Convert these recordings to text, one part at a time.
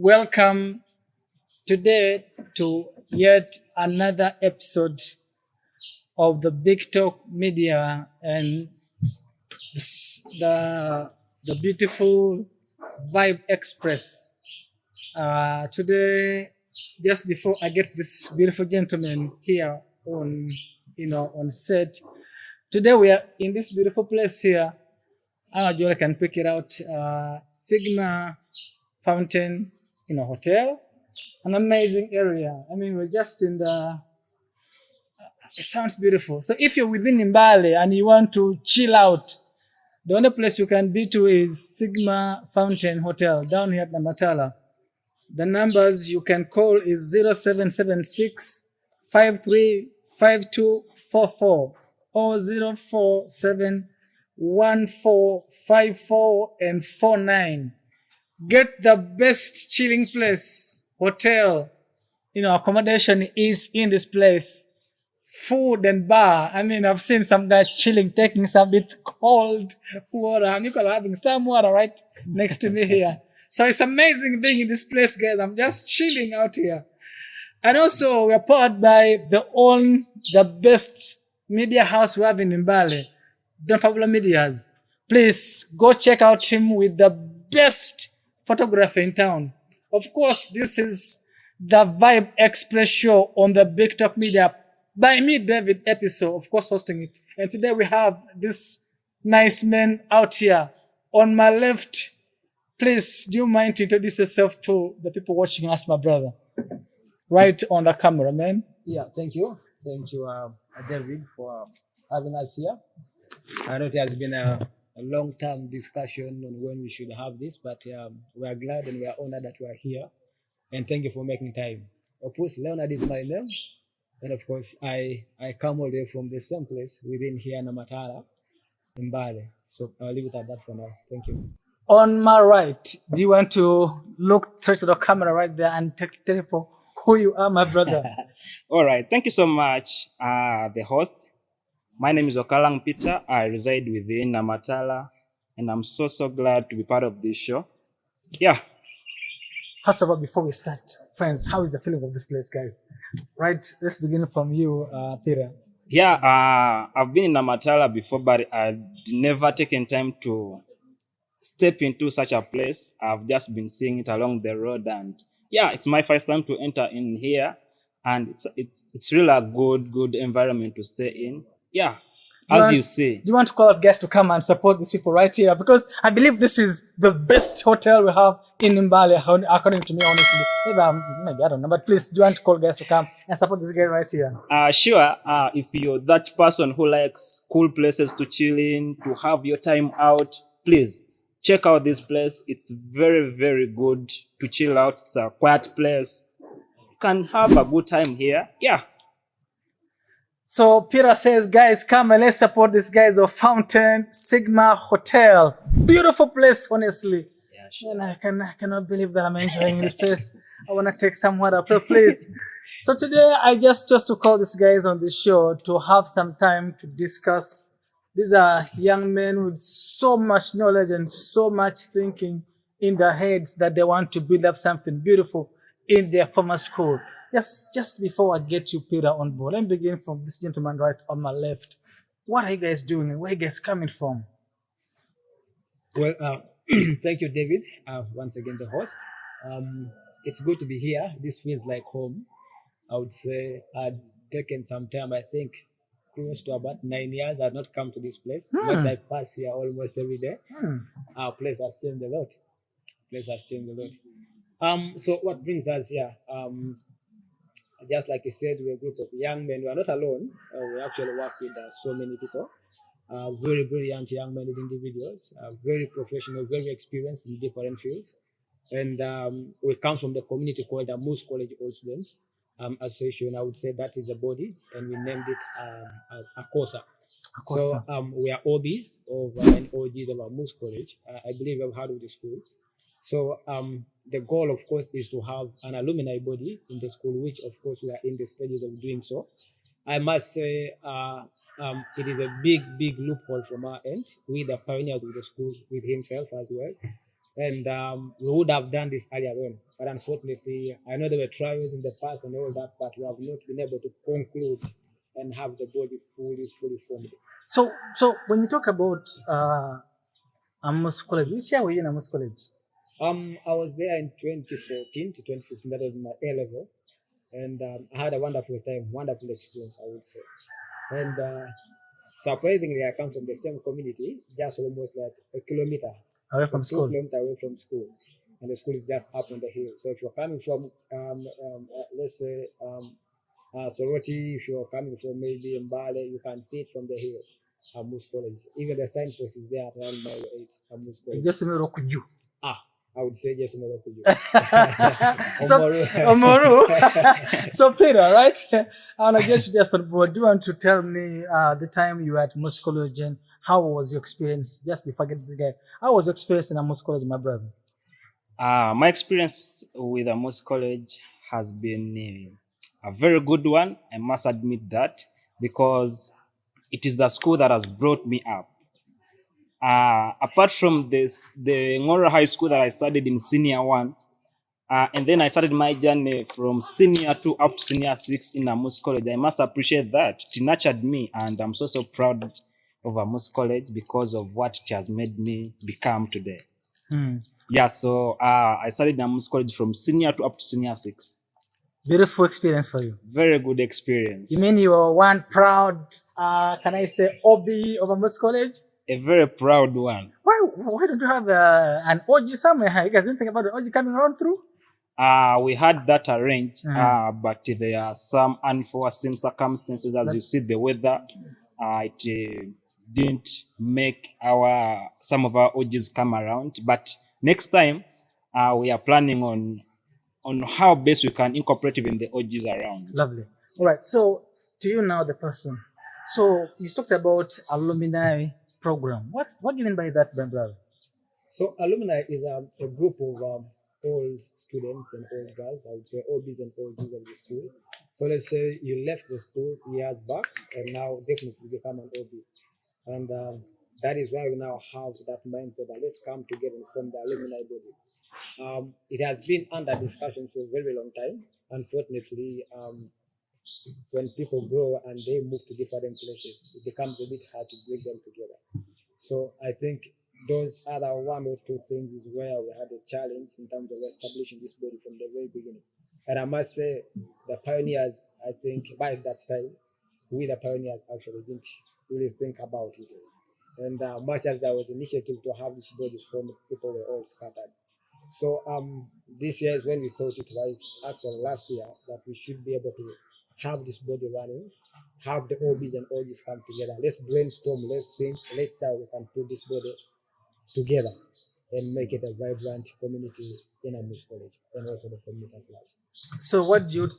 Welcome today to yet another episode of the Big Talk Media and the beautiful Vibe Express. Today, just before I get this beautiful gentleman here on set, today we are in this beautiful place here. Jola can pick it out. Sigma Fountain in a hotel, an amazing area. I mean, we're just in it sounds beautiful. So if you're within Mbale and you want to chill out, the only place you can be to is Sigma Fountain Hotel down here at Namatala. The numbers you can call is 0776 535244 or 047 1454 and 49. Get the best chilling place, hotel, accommodation is in this place. Food and bar. I mean, I've seen some guy chilling, taking some bit cold water. I'm having some water right next to me here. So it's amazing being in this place, guys. I'm just chilling out here. And also, we're powered by the best media house we have in Mbale, Don Pablo Medias. Please go check out him with the best photographer in town. Of course, this is the Vibe Express show on the Big Talk Media by me, David Episode, of course, hosting it. And today we have this nice man out here. On my left, please, do you mind to introduce yourself to the people watching us, my brother? Right on the camera, man. Yeah, thank you. Thank you, David, for having us here. I know it has been a long-term discussion on when we should have this, but we are glad and we are honored that we are here. And thank you for making time. Of course, Leonard is my name. And of course, I come all the way from the same place within here, Namatala, in Mbale. So I'll leave it at that for now. Thank you. On my right, do you want to look straight to the camera right there and tell people who you are, my brother? All right. Thank you so much, the host. My name is Okalang Peter. I reside within Namatala, and I'm so glad to be part of this show. Yeah. First of all, before we start, friends, how is the feeling of this place, guys? Right, let's begin from you, Peter. Yeah, I've been in Namatala before, but I've never taken time to step into such a place. I've just been seeing it along the road, and yeah, it's my first time to enter in here, and it's really a good environment to stay in. Yeah, you say. Do you want to call out guests to come and support these people right here? Because I believe this is the best hotel we have in Mbale, according to me, honestly. Maybe I don't know, but please, do you want to call guests to come and support this guy right here? Sure. If you're that person who likes cool places to chill in, to have your time out, please check out this place. It's very good to chill out. It's a quiet place. You can have a good time here. Yeah. So Peter says, guys, come and let's support these guys of Fountain Sigma Hotel. Beautiful place, honestly. Yeah, sure. And I cannot believe that I'm enjoying this place. I want to take some water, please. So today I just chose to call these guys on this show to have some time to discuss. These are young men with so much knowledge and so much thinking in their heads that they want to build up something beautiful in their former school. Just before I get you, Peter, on board, let me begin from this gentleman right on my left. What are you guys doing? Where are you guys coming from? Well, thank you, David. Once again, the host. It's good to be here. This feels like home. I would say I'd taken some time, I think, close to about 9 years. I've not come to this place, but I pass here almost every day. Our place has changed a lot. So what brings us here? Just like you said, we're a group of young men. We are not alone. We actually work with so many people. Very brilliant young men individuals, very professional, very experienced in different fields. And we come from the community called the Amus College All Students Association. I would say that is a body, and we named it as ACOSA. So we are OBs and OGs of Amus College. I believe you've heard of the school. So the goal, of course, is to have an alumni body in the school, which, of course, we are in the stages of doing so. I must say it is a big loophole from our end. We, the pioneers of the school, with himself as well. And we would have done this earlier on. But unfortunately, I know there were trials in the past and all that, but we have not been able to conclude and have the body fully formed. So when you talk about Amus College, which year were you in Amus College? I was there in 2014 to 2015. That was my A level, and I had a wonderful time, wonderful experience, I would say. And surprisingly, I come from the same community, just almost like a kilometer Away from 2 school. kilometers away from school, and the school is just up on the hill. So if you're coming from, let's say, Soroti, if you're coming from maybe Mbale, you can see it from the hill. Amus College. Even the signpost is there around mile 8. Amus College. Just Kuju. I would say just Morokuju. So, Omoru. So, Peter, right? I want to get you just on board. Do you want to tell me the time you were at Amus College and how was your experience? Just before I get this guy, how was your experience in Amus College, my brother? My experience with Amus College has been a very good one. I must admit that, because it is the school that has brought me up. Apart from this, the Ngoro High School that I studied in senior 1, and then I started my journey from senior 2 up to senior 6 in Amus College. I must appreciate that. It nurtured me, and I'm so proud of Amus College because of what it has made me become today. Yeah, so I studied in Amus College from senior 2 up to senior 6. Beautiful experience for you. Very good experience. You mean you were one proud, can I say, OB of Amus College? A very proud one. Why don't you have an OG somewhere? You guys didn't think about the OG coming around through? We had that arranged, but there are some unforeseen circumstances. As you see, the weather, it didn't make some of our OGs come around. But next time, we are planning on how best we can incorporate even the OGs around. Lovely. All right. So, to you now, the person. So, you talked about alumni program. What do you mean by that, my brother? So, alumni is a group of old students and old girls, I would say OBs and OGs of the school. So let's say you left the school years back and now definitely become an OB. And that is why we now have that mindset that let's come together and form the alumni body. It has been under discussion for a very long time. Unfortunately, when people grow and they move to different places, it becomes a bit hard to bring them together. So I think those other 1 or 2 things is where we had a challenge in terms of establishing this body from the very beginning. And I must say, the pioneers, I think by that time, we the pioneers actually didn't really think about it. And much as there was initiative to have this body formed, people were all scattered. So this year is when we thought it was actually last year that we should be able to have this body running, have the OBs and OGs come together. Let's brainstorm, let's think, let's see how we can put this body together and make it a vibrant community in Amus College and also the community at large. So what do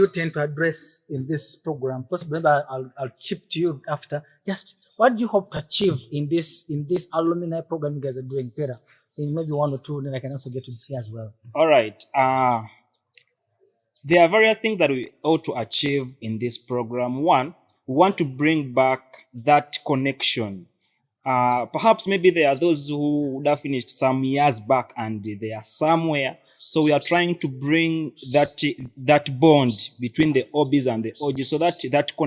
you tend to address in this program? Possibly I'll chip to you after. Just what do you hope to achieve in this alumni program you guys are doing, Peter? In maybe 1 or 2, then I can also get to this here as well. All right. There are various things that we ought to achieve in this program. 1, we want to bring back that connection. Perhaps maybe there are those who would have finished some years back and they are somewhere. So we are trying to bring that bond between the OBs and the OGs so that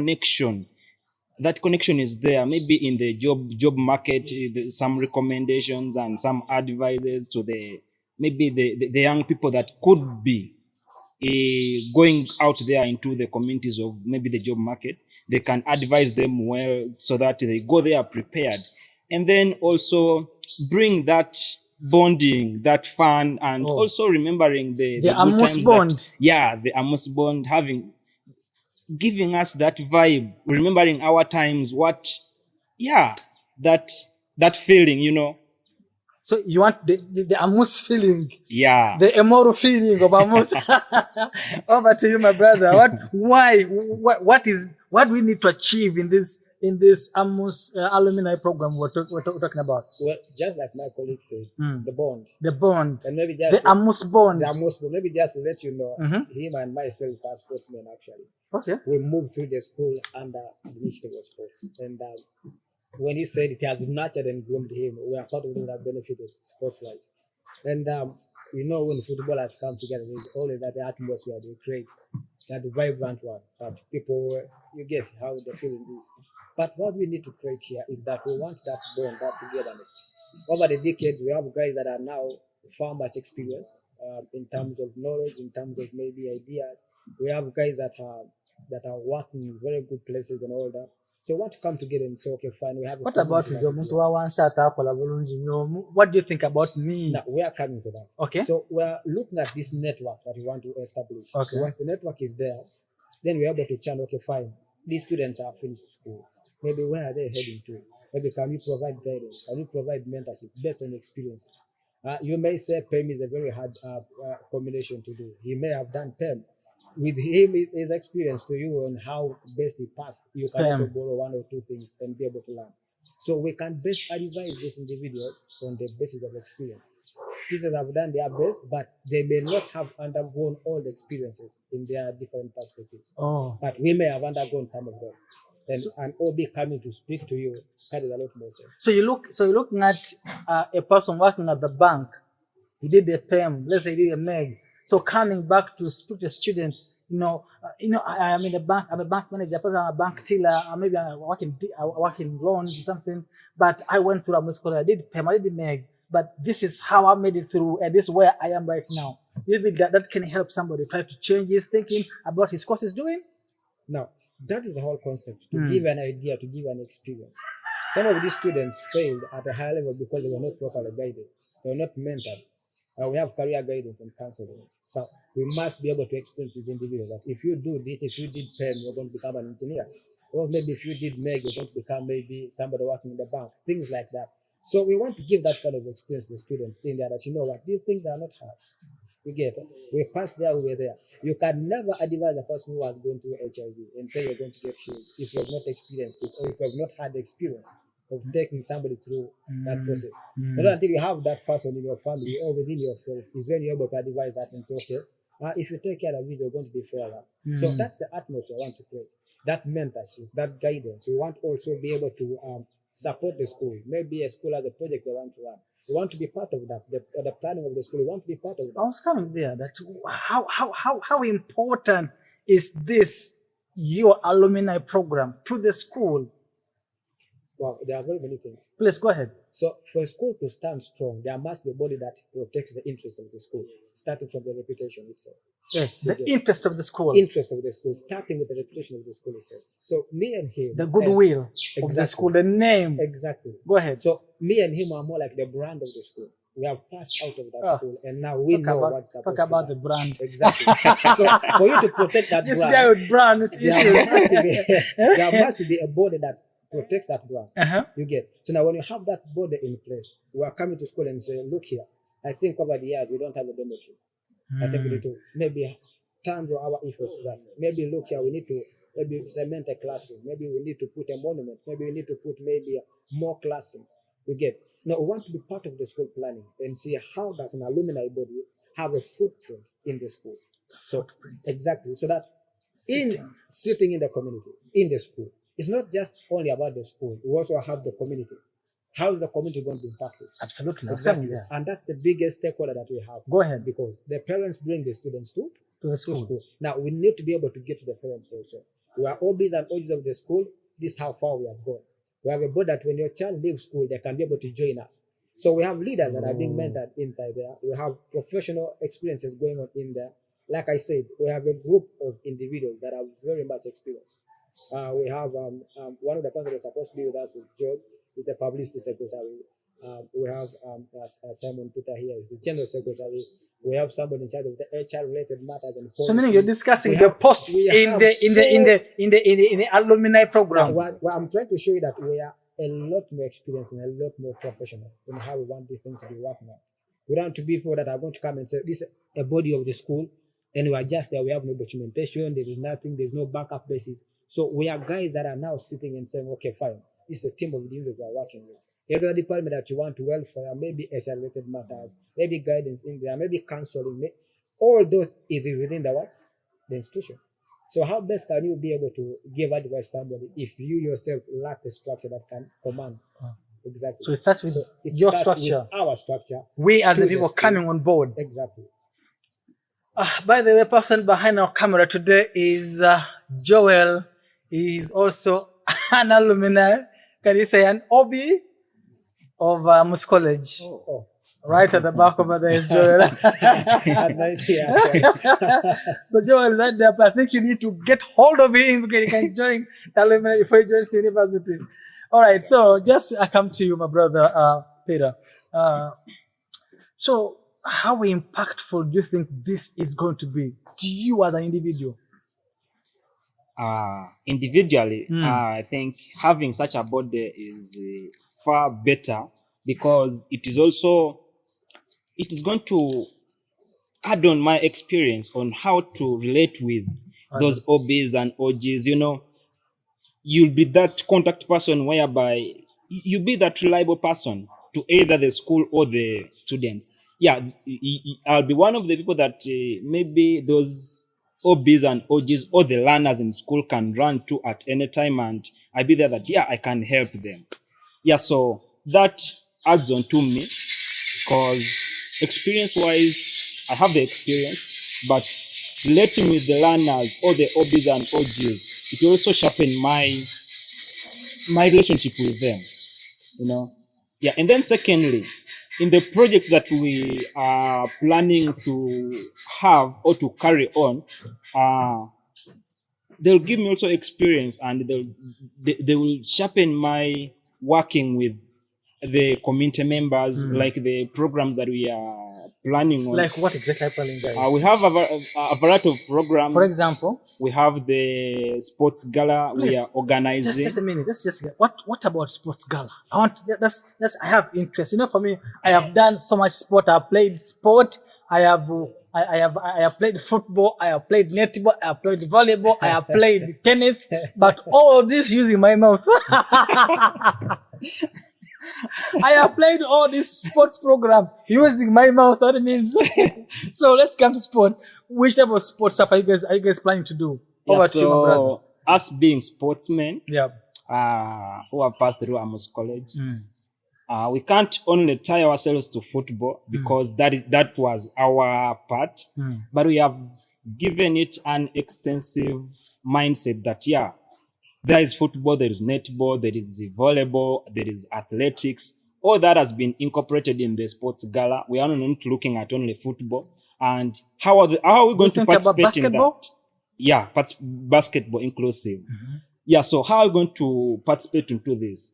connection is there. Maybe in the job market, some recommendations and some advices to the young people that could be going out there into the communities of maybe the job market. They can advise them well so that they go there prepared. And then also bring that bonding, that fun, and also remembering the good Amus times bond. The Amus bond, giving us that vibe, remembering our times, that feeling, So you want the Amus feeling, Yeah. the Emoru feeling of Amus. Over to you, my brother. What do we need to achieve in this Amus alumni program we're talking about? Well, just like my colleague said, the bond. The bond. And maybe just the Amus bond. The Amus bond. Maybe just to let you know, him and myself are sportsmen actually. Okay. We moved through the school under the initiative of sports. And when he said it has nurtured and groomed him, we are part of those that benefited sports-wise. And when footballers come together, there's always that atmosphere they create, that vibrant one, that people, you get how the feeling is. But what we need to create here is that we want that bond, that togetherness. Over the decades, we have guys that are now far much experienced in terms of knowledge, in terms of maybe ideas. We have guys that are working in very good places and all that. So we want to come together and say, okay, fine, we have a What about community is that is omuntu here. wawansi atakola bulungi nnyo? What do you think about me? Now, we are coming to that. Okay. So we're looking at this network that we want to establish. Okay. Once the network is there, then we're able to channel, okay, fine, these students are finished school. Maybe where are they heading to? Maybe can you provide guidance? Can you provide mentorship based on experiences? You may say PEM is a very hard combination to do. He may have done PEM. With him, his experience to you on how best he passed, you can also borrow one or two things and be able to learn. So we can best advise these individuals on the basis of experience. Teachers have done their best, but they may not have undergone all the experiences in their different perspectives. Oh. But we may have undergone some of them. And OB coming to speak to you carries a lot more sense. So you're looking at a person working at the bank. He did a PEM, let's say he did a MEG. So coming back to speak to a student, I'm in a bank. I'm a bank manager. I'm a bank teller. Maybe I'm working loans or something. But I went through Amus College. I did PEM. I did MEG. But this is how I made it through, and this is where I am right now. You think that can help somebody try to change his thinking about his course he's doing? Now, that is the whole concept, to give an idea, to give an experience. Some of these students failed at a high level because they were not properly guided. They were not mentored. We have career guidance and counseling. So we must be able to explain to these individuals that if you do this, if you did PEM, you're going to become an engineer. Or maybe if you did MEG, you're going to become maybe somebody working in the bank, things like that. So we want to give that kind of experience to the students in there that, what, these things are not hard. You get it? We passed there, we were there. You can never advise a person who has gone through HIV and say you're going to get healed if you have not experienced it or if you have not had the experience of taking somebody through that process. So that until you have that person in your family or within yourself is when you're able to advise us and say, okay, if you take care of this, you're going to be fairer. So that's the atmosphere I want to create. That mentorship, that guidance. We want to also be able to support the school. Maybe a school has a project they want to run. We want to be part of that. The planning of the school, we want to be part of that. I was coming there. That how important is this your alumni program to the school? Wow, there are very many things. Please go ahead. So for a school to stand strong, there must be a body that protects the interest of the school, starting from the reputation itself. The interest of the school. Interest of the school, starting with the reputation of the school itself. So me and him. The goodwill of the school, the name. Exactly. Go ahead. So me and him are more like the brand of the school. We have passed out of that school and now we know what's supposed to be. Talk about the brand. Exactly. So for you to protect that this brand. Guy with brand there must be a body that protects that brand. You get. So now when you have that body in place, we are coming to school and say, look here, I think over the years we don't have a dormitory. I think we need to maybe turn our efforts to that. Maybe look here, we need to maybe cement a classroom. Maybe we need to put a monument. Maybe we need to put maybe more classrooms. You get. Now we want to be part of the school planning and see how does an alumni body have a footprint in the school. So exactly. So that sitting in the community, in the school, it's not just only about the school. We also have the community. How is the community going to be impacted? Absolutely. Exactly. And that's the biggest stakeholder that we have. Go ahead. Because the parents bring the students to the school. Now, we need to be able to get to the parents also. We are OBs and OGs of the school. This is how far we have gone. We have a board that when your child leaves school, they can be able to join us. So we have leaders that are being mentored inside there. We have professional experiences going on in there. Like I said, we have a group of individuals that are very much experienced. We have one of the persons that is supposed to be with us with George is the publicity secretary. We have Simon Peter here is the general secretary. We have somebody in charge of the HR related matters and policy. So meaning you're discussing the posts in the alumni program. Well, I'm trying to show you that we are a lot more experienced and a lot more professional in how we want this thing to be working out. We don't want to be people that are going to come and say this is a body of the school and we are just there. We have no documentation. There is nothing. There's no backup basis. So we are guys that are now sitting and saying, okay, fine. This is a team of individuals we are working with. Every department that you want to welfare, maybe HR-related matters, maybe guidance in there, maybe counseling, all those is within the what? The institution. So how best can you be able to give advice to somebody if you yourself lack the structure that can command Exactly. So it starts with It your starts structure. with our structure. We as to the the people school. coming on board. Exactly. By the way, person behind our camera today is Joel. He is also an alumni. Can you say an OB of Amus College? Oh. Right at the back over there is Joel. At night, yeah, sorry. So Joel is right there, but I think you need to get hold of him because he can join the alumni before he joins university. All right, so just I come to you, my brother Peter. So how impactful do you think this is going to be to you as an individual? Individually, I think having such a body is far better because it is going to add on my experience on how to relate with those OBs and OGs. You know, you'll be that contact person whereby you'll be that reliable person to either the school or the students. Yeah, I'll be one of the people that maybe those OBs and OGs or the learners in school can run to at any time, and I'll be there that, yeah, I can help them. Yeah, so that adds on to me because experience-wise, I have the experience, but relating with the learners or the OBs and OGs, it will also sharpen my relationship with them, you know. Yeah, and then secondly, in the projects that we are planning to have or to carry on, they'll give me also experience, and they will sharpen my working with the community members, like the programs that we are planning on. Like what exactly are you planning, guys? We have a variety of programs. For example, we have the sports gala we are organizing. Just a minute. Let's just get what about sports gala? I have interest. You know, for me, I have done so much sport. I have played sport. I have played football. I have played netball. I have played volleyball. I have played tennis. But all this using my mouth. I have played all this sports program using my mouth. What it means. So let's come to sport. Which type of sports stuff are you guys planning to do? Over to you, my brother. Us being sportsmen, Yeah. who have passed through Amus College, we can't only tie ourselves to football because that was our part, but we have given it an extensive mindset that, yeah, there is football, there is netball, there is volleyball, there is athletics. All that has been incorporated in the sports gala. We are not looking at only football. And how are we going to participate in that? Yeah, basketball inclusive. Yeah, so how are we going to participate into this?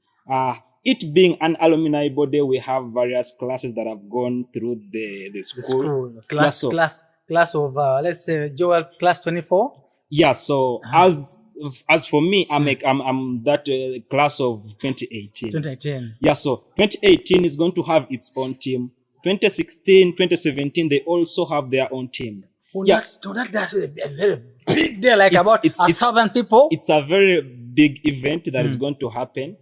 It being an alumni body, we have various classes that have gone through the school. Class of let's say Joel, class 24. Yeah, so as for me, I'm that class of 2018. 2018. Yeah, so 2018 is going to have its own team. 2016, 2017, they also have their own teams. Oh, yeah, that's a very big day, like about 1,000 people. It's a very big event that is going to happen.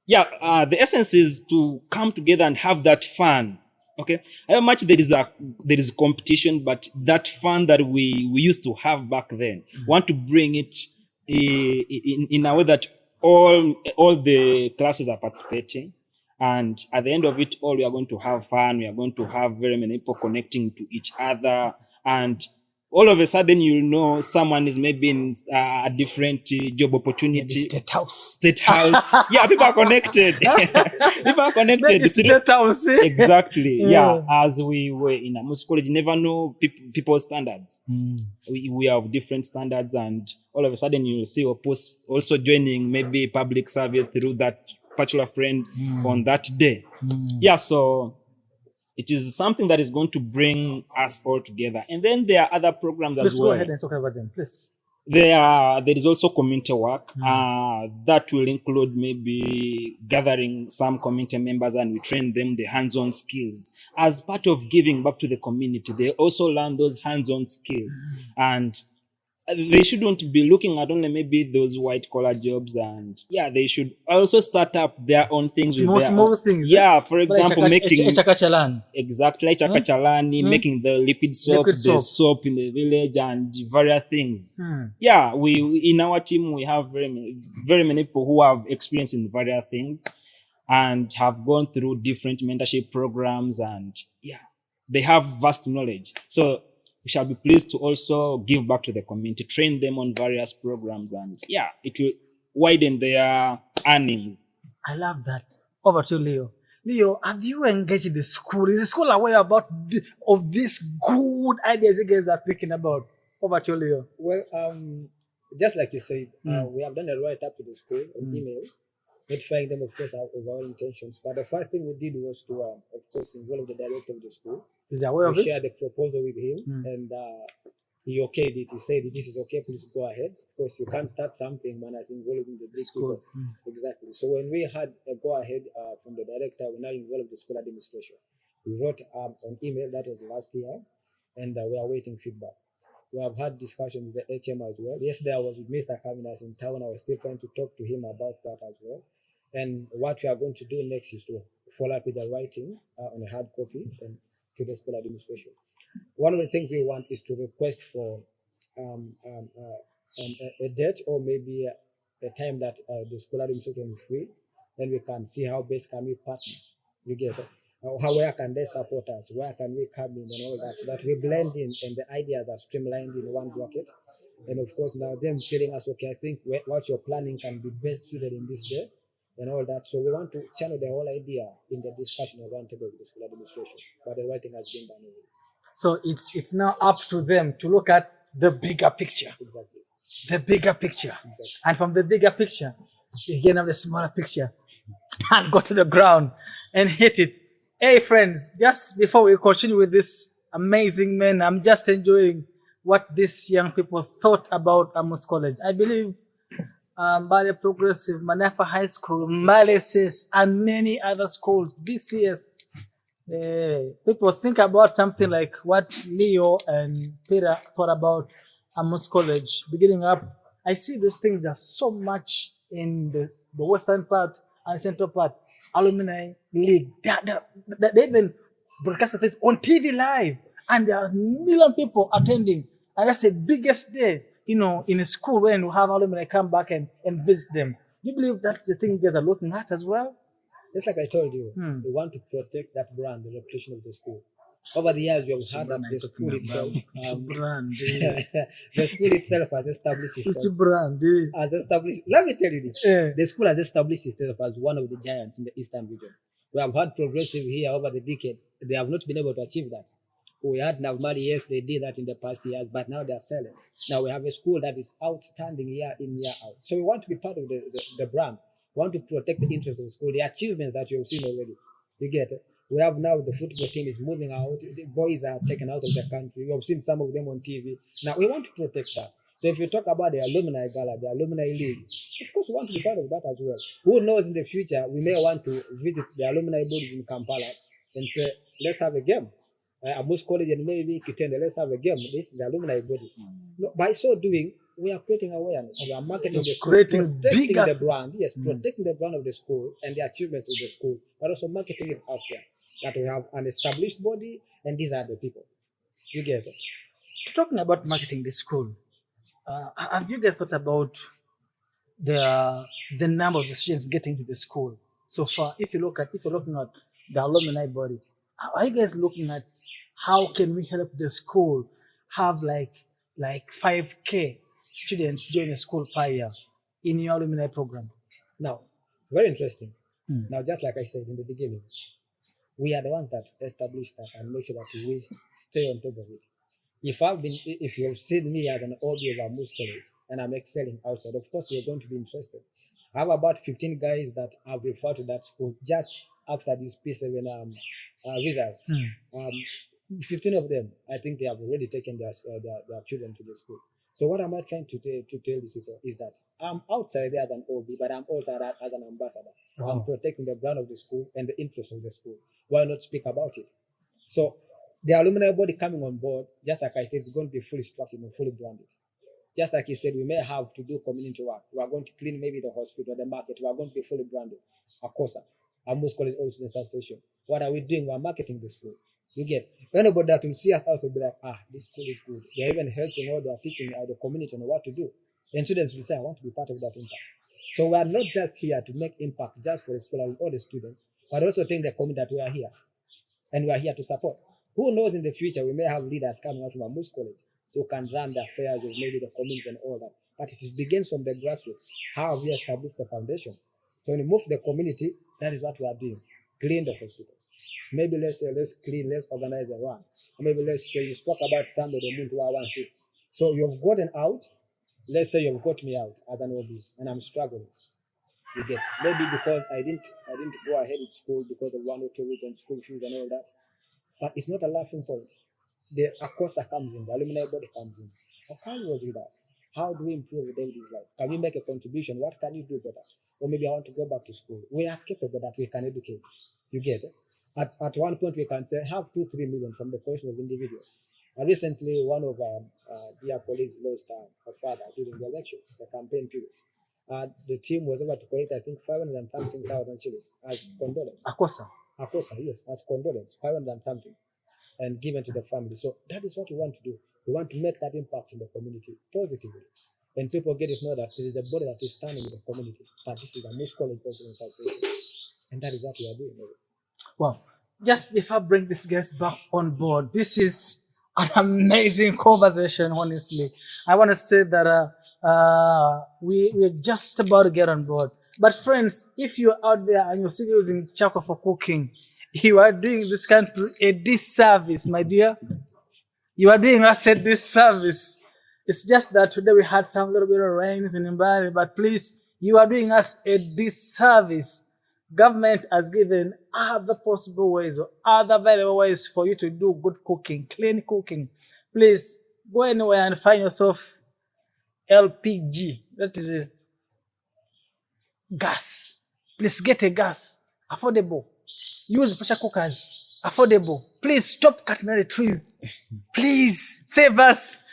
Yeah, the essence is to come together and have that fun. Okay, how much there is competition, but that fun that we used to have back then, want to bring it in a way that all the classes are participating, and at the end of it all, we are going to have fun. We are going to have very many people connecting to each other, and all of a sudden, you'll know someone is maybe in a different job opportunity. State house. Yeah, people are connected. People are connected. Maybe state house. Exactly. Yeah. As we were in Amus College, you never know people's standards. We have different standards, and all of a sudden, you'll see a post also joining maybe public service through that particular friend on that day. Yeah, so it is something that is going to bring us all together. And then there are other programs as well. Let's go ahead and talk about them, please. There is also community work that will include maybe gathering some community members, and we train them the hands-on skills. As part of giving back to the community, they also learn those hands-on skills. And they shouldn't be looking at only maybe those white-collar jobs, and yeah, they should also start up their own things. Small things. Yeah, for example, making exactly making the liquid soap, the soap in the village, and various things. Yeah, we in our team we have very many people who have experience in various things. and have gone through different mentorship programs, and yeah, they have vast knowledge. So we shall be pleased to also give back to the community, train them on various programs, and yeah, it will widen their earnings. I love that. Over to Leo. Leo, have you engaged the school? Is the school aware about of these good ideas you guys are thinking about? Over to Leo. Well, just like you said, we have done a write-up to the school on email, notifying them, of course, of our intentions. But the first thing we did was to, of course, involve the director of the school. Is he aware of We it? shared the proposal with him, and he okayed it. He said, "This is okay. Please go ahead." Of course, you can't start something when it's involving the big School. people. Exactly. So when we had a go ahead from the director, we now involved the school administration. We wrote an email, that was last year, and we are waiting feedback. We have had discussion with the HM as well. Yesterday I was with Mr. Caminas in town. I was still trying to talk to him about that as well. And what we are going to do next is to follow up with the writing on a hard copy and to the school administration. One of the things we want is to request for a date, or maybe a time that the school administration is free. Then we can see how best can we partner. You get it? Where can they support us? Where can we come in and all that, so that we blend in and the ideas are streamlined in one bucket. And of course, now them telling us, okay, I think what you're planning can be best suited in this day and all that. So we want to channel the whole idea in the discussion of roundtable with the school administration. But the writing has been done already. So it's now up to them to look at the bigger picture. Exactly. The bigger picture. Exactly. And from the bigger picture, you can have the smaller picture and go to the ground and hit it. Hey friends, just before we continue with this amazing man, I'm just enjoying what these young people thought about Amus College. I believe Bale Progressive, Manafa High School, Malices, and many other schools, BCS, people think about something like what Leo and Peter thought about Amus College. Beginning up, I see those things are so much in the western part and central part. Alumni League. They even broadcast this on TV live, and there are million people attending. And that's the biggest day, in a school when you have alumni come back and visit them. Do you believe that's the thing you guys are looking at as well? Just like I told you, we want to protect that brand, the reputation of the school. Over the years, you have heard that the school itself, the school itself has established itself. Let me tell you this: the school has established itself as one of the giants in the Eastern region. We have had progressive here over the decades. They have not been able to achieve that. We had Navmari, yes, they did that in the past years, but now they are selling. Now we have a school that is outstanding year in, year out. So we want to be part of the brand. We want to protect the interests of the school, the achievements that you've seen already. You get it? We have now the football team is moving out. The boys are taken out of the country. We have seen some of them on TV. Now we want to protect that. So if you talk about the alumni gala, the alumni league, of course we want to be part of that as well. Who knows, in the future we may want to visit the alumni bodies in Kampala and say, let's have a game. Amus College and maybe Kitende, let's have a game. This is the alumni body. By so doing, we are creating awareness. We are marketing the school, protecting the brand. Yes, protecting the brand of the school and the achievements of the school, but also marketing it out there. That we have an established body, and these are the people. You get it? Talking about marketing the school, have you guys thought about the number of the students getting to the school so far? If you're looking at the alumni body, are you guys looking at how can we help the school have like 5K students join the school per year in your alumni program? Now, very interesting. Now, just like I said in the beginning, we are the ones that establish that and make sure that we stay on top of it. If you've seen me as an OB of Amus College and I'm excelling outside, of course you're going to be interested. I have about 15 guys that have referred to that school just after this P7 results. 15 of them, I think they have already taken their children to the school. So what am I trying to tell these people is that I'm outside there as an OB, but I'm also as an ambassador. Oh. I'm protecting the brand of the school and the interests of the school. Why not speak about it? So the alumni body coming on board, just like I said, is going to be fully structured and fully branded. Just like you said, we may have to do community work. We are going to clean maybe the hospital, the market. We are going to be fully branded. Akosa, Amus College also the association. What are we doing? We are marketing the school. You get anybody that will see us also be like, this school is good. They're even helping all their teaching the community on what to do. And students will say, I want to be part of that impact. So we are not just here to make impact just for the school and all the students, but also think the community that we are here and we are here to support. Who knows, in the future we may have leaders coming out from Amus College who can run the affairs of maybe the communities and all that. But it begins from the grassroots. How have we established the foundation? So when we move to the community, that is what we are doing. Clean the hospitals. Maybe let's say let's clean, let's organize a run. Or maybe let's say you spoke about somebody who want to. So you've gotten out. Let's say you've got me out as an OB and I'm struggling. You get maybe because I didn't go ahead with school because of 1 or 2 weeks and school fees and all that. But it's not a laughing point. The ACOSA comes in, the alumni body comes in. Okali was with us. How do we improve David's life? Can we make a contribution? What can you do better? Or maybe I want to go back to school. We are capable that we can educate. You get it? At one point we can say have 2-3 million from the portion of individuals. Recently, one of our dear colleagues lost her father during the elections, the campaign period. The team was able to collect, I think, 500 and something thousand shillings as condolence. ACOSA, yes, as condolence, 500 and something, and given to the family. So that is what we want to do. We want to make that impact in the community positively. And people get to know that there is a body that is standing in the community. But this is a Amus College President Association. And that is what we are doing. Well, just before I bring this guest back on board, this is an amazing conversation, honestly. I want to say that we're just about to get on board. But friends, if you're out there and you're still using charcoal for cooking, you are doing this country a disservice, my dear. You are doing us a disservice. It's just that today we had some little bit of rains in Mbari, but please, you are doing us a disservice. Government has given other possible ways or other valuable ways for you to do good cooking, clean cooking. Please go anywhere and find yourself LPG. That is a gas. Please get a gas. Affordable. Use pressure cookers. Affordable. Please stop cutting the trees. Please save us.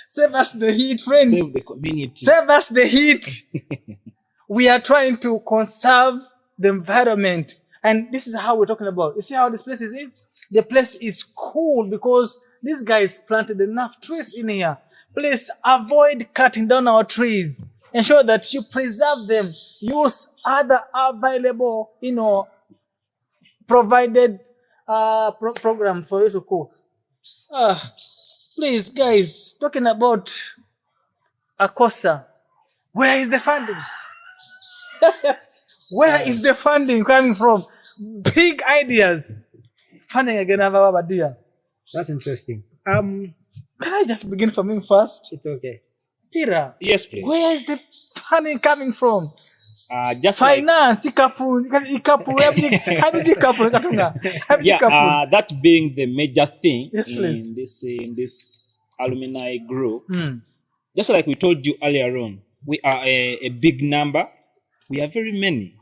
Save us the heat, friends. Save the community. Save us the heat. We are trying to conserve the environment. And this is how we're talking about. You see how this place is? The place is cool because these guys planted enough trees in here. Please avoid cutting down our trees. Ensure that you preserve them. Use other available, provided program for you to cook. Please, guys, talking about ACOSA, where is the funding? Where is the funding coming from? Big ideas. Funding again, dear. That's interesting. Can I just begin from him first? It's okay. Pira. Yes, please. Where is the funding coming from? Just Finance, that being the major thing yes, in this alumni group. Just like we told you earlier on, we are a big number. We are very many.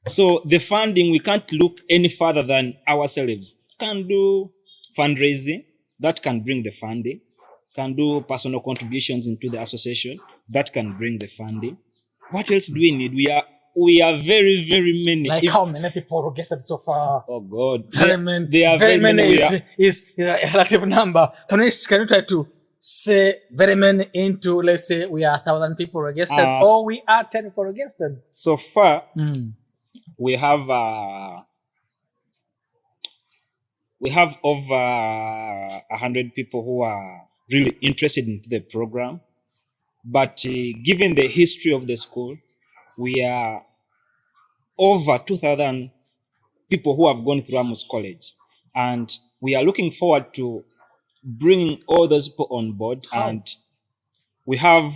So the funding, we can't look any further than ourselves. Can do fundraising, that can bring the funding. Can do personal contributions into the association, that can bring the funding. What else do we need? We are very, very many. Like how many people registered so far? Oh God. They are very many is a relative number. So next, can you try to say very many into, let's say we are 1,000 people registered or we are 10 people registered? So far, we have over 100 people who are really interested in the program. But given the history of the school, we are over 2,000 people who have gone through Amus College. And we are looking forward to bringing all those people on board. How? And we have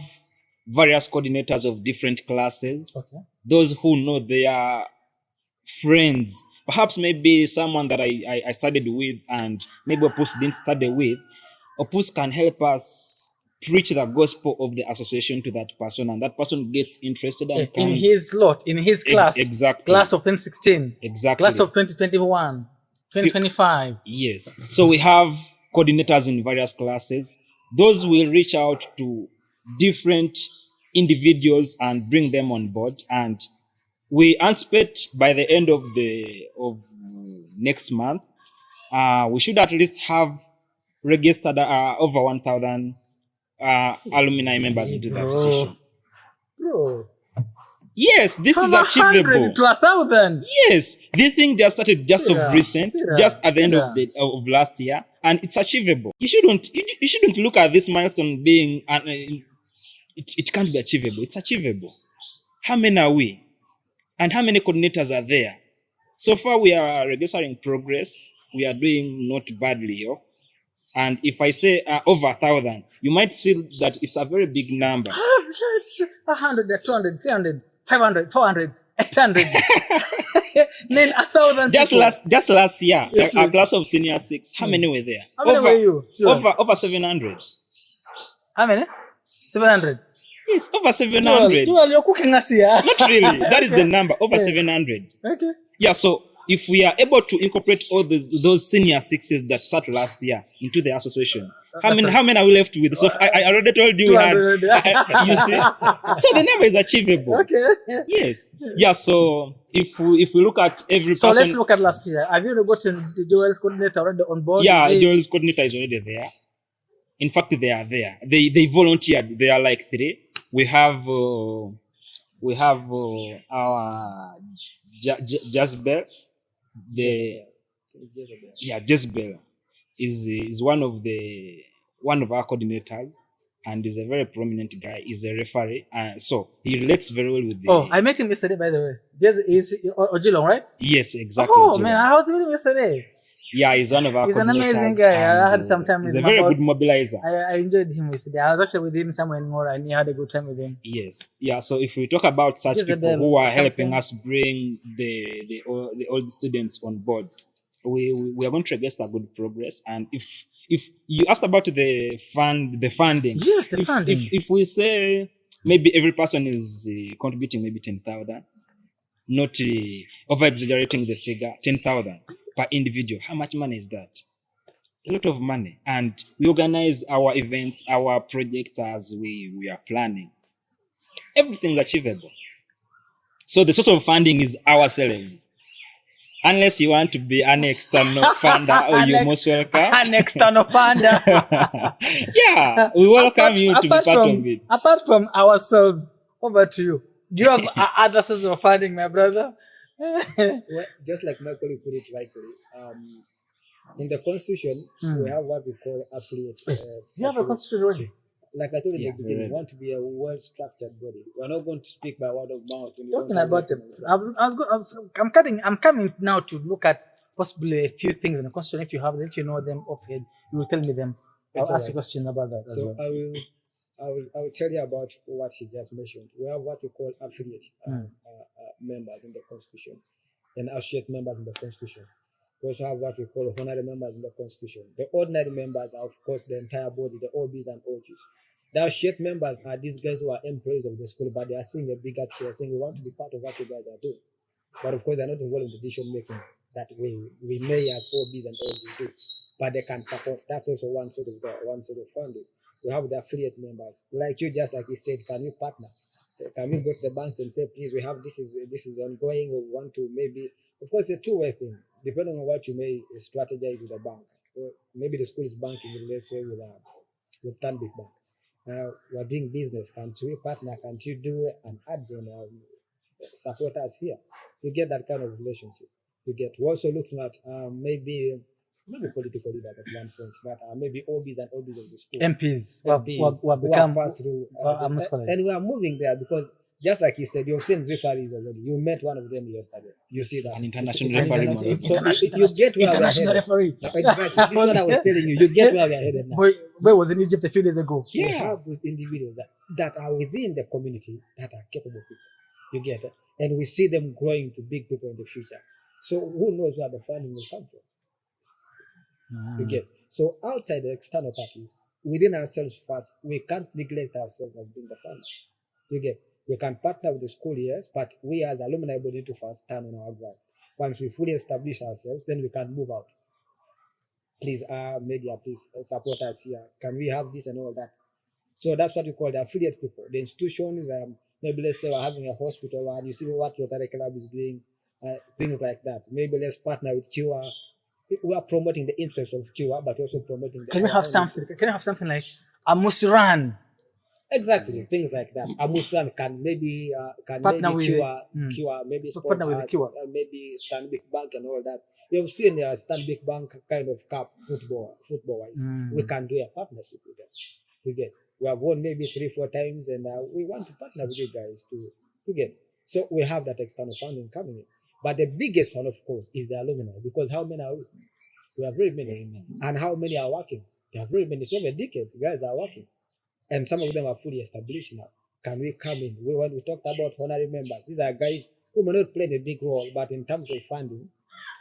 various coordinators of different classes. Okay. Those who know their friends, perhaps maybe someone that I studied with and maybe Opus didn't study with. Opus can help us preach the gospel of the association to that person, and that person gets interested and in his class. Exactly. Class of 2016. Exactly. Class of 2021, 2025. Yes. So we have coordinators in various classes. Those will reach out to different individuals and bring them on board. And we anticipate by the end of next month, we should at least have registered over 1,000 alumni members into the association. Bro, Yes, this From is achievable. 100 to 1,000. Yes, this thing just started just of recent, just at the end of last year, and it's achievable. You shouldn't look at this milestone being it can't be achievable. It's achievable. How many are we? And how many coordinators are there? So far, we are registering progress. We are doing not badly off. And if I say over 1,000, you might see that it's a very big number. It's 100, 200, 300, 500, 400, 800. Then 1,000 Just last year, Yes, our please. class of senior 6, how many were there? How many were you? Over 700. How many? 700. Yes, over 700. You're cooking us here. Not really. That is the number, over 700. Okay. Yeah, so if we are able to incorporate all those senior 6s that started last year into the association, how many are we left with? So I already told you, 200. you see? So the number is achievable. Okay. Yes. Yeah, so if we look at every So person. let's look at last year. Have you gotten the Joel's coordinator already on board? Yeah, Joel's coordinator is already there. In fact, they are there. They volunteered. They are like 3. We have our Jezebel. Jezebel is one of our coordinators, and is a very prominent guy. He's a referee, so he relates very well with the. Oh, I met him yesterday, by the way. Is Ojilong, right? Yes, exactly. Oh Ojilong. man, I was with him yesterday. Yeah, he's one of our. He's an coordinators, amazing guy. I had and, some time with He's a him. very good mobilizer. I enjoyed him yesterday. I was actually with him somewhere in Mora, and he had a good time with him. Yes. Yeah. So if we talk about such people who are helping us bring the old students on board, we are going to register good progress. And if you asked about the funding, yes, the funding. If we say maybe every person is contributing maybe 10,000, not over exaggerating the figure, 10,000 per individual, how much money is that? A lot of money. And we organize our events, our projects as we are planning. Everything is achievable. So the source of funding is ourselves. Unless you want to be an external funder, you're most welcome. An external funder. Yeah, we welcome you to be part of it. Apart from ourselves, over to you. Do you have other sources of funding, my brother? Well, just like my colleague put it rightly, in the constitution, we have what we call affiliate. You have a constitution already? Like I told you at the beginning, we want to be a well-structured body. We're not going to speak by word of mouth. Talking about it, I'm coming now to look at possibly a few things in the constitution. If you have them, if you know them offhand, you will tell me them. I'll ask you a question about that. So I will tell you about what she just mentioned. We have what we call affiliate members in the constitution and associate members in the constitution. We also have what we call honorary members in the constitution. The ordinary members are, of course, the entire body, the OBs and OGs. The associate members are these guys who are employees of the school, but they are seeing a bigger picture, saying we want to be part of what you guys are doing. But of course, they're not involved in the decision making that we may as OBs and OGs do, but they can support. That's also one sort of funding. We have the affiliate members, like you, just like you said. Can we partner? Can we go to the banks and say, please, we have this is ongoing, or we want to maybe, of course, it's a two-way thing, depending on what you may strategize with the bank. Or maybe the school is banking, let's say, with Stanbic Bank. Now, we're doing business. Can't we partner? Can't you do an ads on support us here? You get that kind of relationship. We're also looking at maybe political leaders at one point, but maybe OBs and OBs of the school. MPs who have become through Amus College. And we are moving there because, just like you said, you've seen referees already. You met one of them yesterday. You see that. An international referee. So you get where international referee. Exactly. This is what I was telling you. You get where we are headed now. Boy was in Egypt a few days ago. You have those individuals that are within the community that are capable people. You get it? And we see them growing to big people in the future. So who knows where the funding will come from? You get. So outside the external parties, within ourselves first, we can't neglect ourselves as being the funders. You get. We can partner with the school, yes, but we as the alumni body to first stand on our ground. Once we fully establish ourselves, then we can move out. Please, media, please support us here. Can we have this and all that? So that's what we call the affiliate people. The institutions, maybe let's say we're having a hospital and you see what Rotary Club is doing, things like that. Maybe let's partner with QR. We are promoting the interests of QR, but also promoting the. Can we have something? Can we have something like Amus Run? Exactly, things like that. Amus can maybe Partner with it. cure maybe So partner with the sponsors, cure. maybe Stanbic Bank and all that. You've seen Stanbic Bank kind of cup football wise. We can do a partnership with them. We get we have won maybe 3-4 times, and we want to partner with you guys to get. So we have that external funding coming in. But the biggest one, of course, is the alumni, because how many are we? We are very many. And how many are working? There are very many. So over a decade, guys are working. And some of them are fully established now. Can we come in? When we talked about honorary members, these are guys who may not play a big role, but in terms of funding,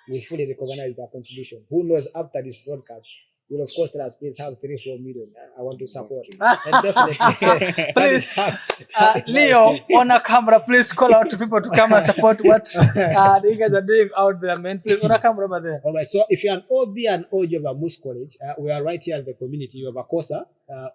we fully recognize their contribution. Who knows, after this broadcast, you'll of course tell us, please have 3-4 million. I want to support. And definitely, Please, Leo, on a camera, please call out to people to come and support what you guys are doing out there, man. Please, on a camera over there. All right. So if you're an OB and OG of Amus College, we are right here as the community. You have a COSA,